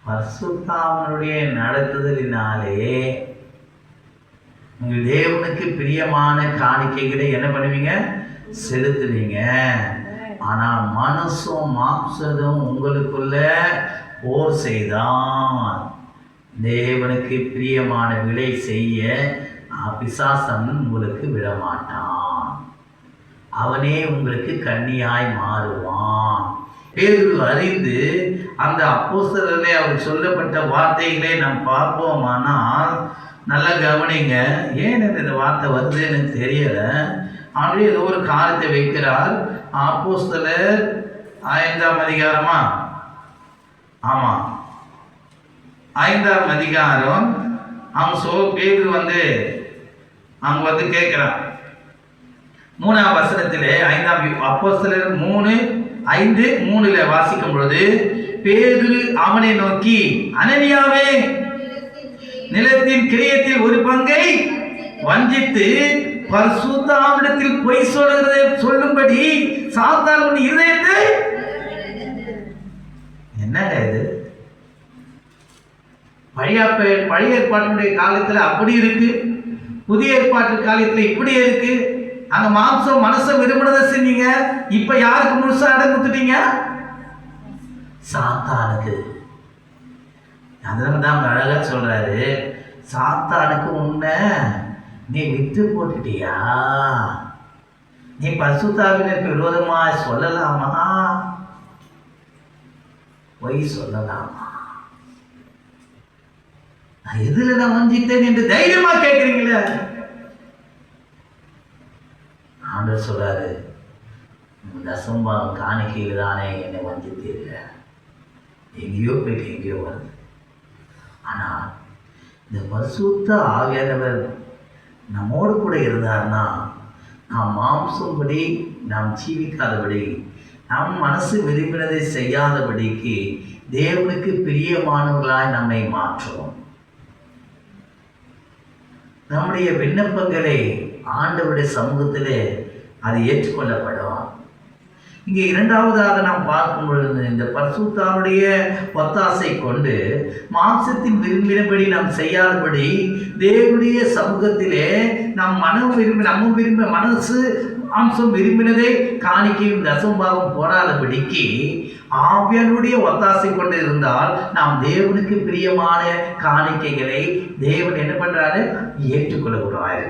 பரிசுத்தாவினுடைய நடத்துதலினாலே உங்கள் தேவனுக்கு பிரியமான காணிக்கைகளை என்ன பண்ணுவீங்க? செலுத்துவீங்க. ஆனால் மனசும் மாம்சமும் உங்களுக்குள்ள போர் செய்தான் தேவனுக்கு பிரியமான விலை செய்ய பிசாசன் உங்களுக்கு விடமாட்டான். அவனே உங்களுக்கு கண்ணியாய் மாறுவான். பேதுரு அறிந்து அந்த அப்போஸ்தலரிலே அவர் சொல்லப்பட்ட வார்த்தைகளை நாம் பார்ப்போமானால் நல்லா கவனிங்க. ஏன் இந்த வார்த்தை வருது எனக்கு தெரியல. ஆல்ரெடி ஏதோ ஒரு காரியத்தை வைக்கிறார். அப்போஸ்தலர் 5ஆம் அதிகாரமா? ஆமாம், 5ஆம் அதிகாரம். அவன் பேதுரு அவங்க கேட்கிறான் 3ஆம் வசனத்திலே 5ஆம் அப்போஸ்தலர் 3:5-3 வாசிக்கும் பொழுது பேதுரு அவனை நோக்கி, அனனியாவே, நிலத்தின் கிரியத்தில் ஒரு பங்கை வஞ்சித்து பரிசுத்தாவிடத்தில் பொய் சொல்லும்படி சாத்தான் உன் இருதயத்தை. என்னங்க இது? பழைய ஏற்பாட்டுடைய காலத்துல அப்படி இருக்கு, புதிய ஏற்பாட்டு காலத்துல இப்படி இருக்கு. அங்க மாம்சம் மனசை விரும்பினதை செஞ்சீங்க, இப்ப யாருக்கு முழுசா அடை கொடுத்துட்டீங்க? சாத்தானுக்கு. அதனாலதான் அழகா சொல்றாரு, சாத்தானுக்கு உன்னை நீ வித்து போட்டுட்டியா? நீ பரிசுத்தாவினருக்கு விரோதமா சொல்லலாமா? பொய் சொல்லலாமா? நான் எதுல நான் வஞ்சித்தேன் என்று தைரியமா கேட்கிறீங்களே. ஆண்டவர் சொல்றாரு, தசம்பாகம் காணிக்கையில் தானே என்னை வஞ்சித்தீர்கள். எங்கேயோ போயிட்டு எங்கேயோ வருது. ஆனால் இந்த பரிசுத்த ஆவியானவர் நம்மோடு கூட இருந்தார்னா நாம் மாம்சம்படி நாம் ஜீவிக்காதபடி, நம் மனசு விரும்பினதை செய்யாதபடிக்கு தேவனுக்கு பிரியமானவர்களாய் நம்மை மாற்றுவோம். நம்முடைய விண்ணப்பங்களை ஆண்டவருடைய சமூகத்திலே அது ஏற்றுக்கொள்ளப்படும். இங்கே இரண்டாவதாக நாம் பார்க்கும் பொழுது இந்த பரிசுத்தாவுடைய ஒத்தாசை கொண்டு மாம்சத்தின் விரும்பினபடி நாம் செய்யாதபடி தேவனுடைய சமூகத்திலே நம்ம விரும்ப மனசு மாம்சம் விரும்பினதை காணிக்கையும் தசம்பாகம் போடாதபடிக்கு ஆவியானுடைய ஒத்தாசை கொண்டு இருந்தால் நாம் தேவனுக்கு பிரியமான காணிக்கைகளை தேவன் என்ன பண்றாரு? ஏற்றுக்கொள்ளக்கூடாது.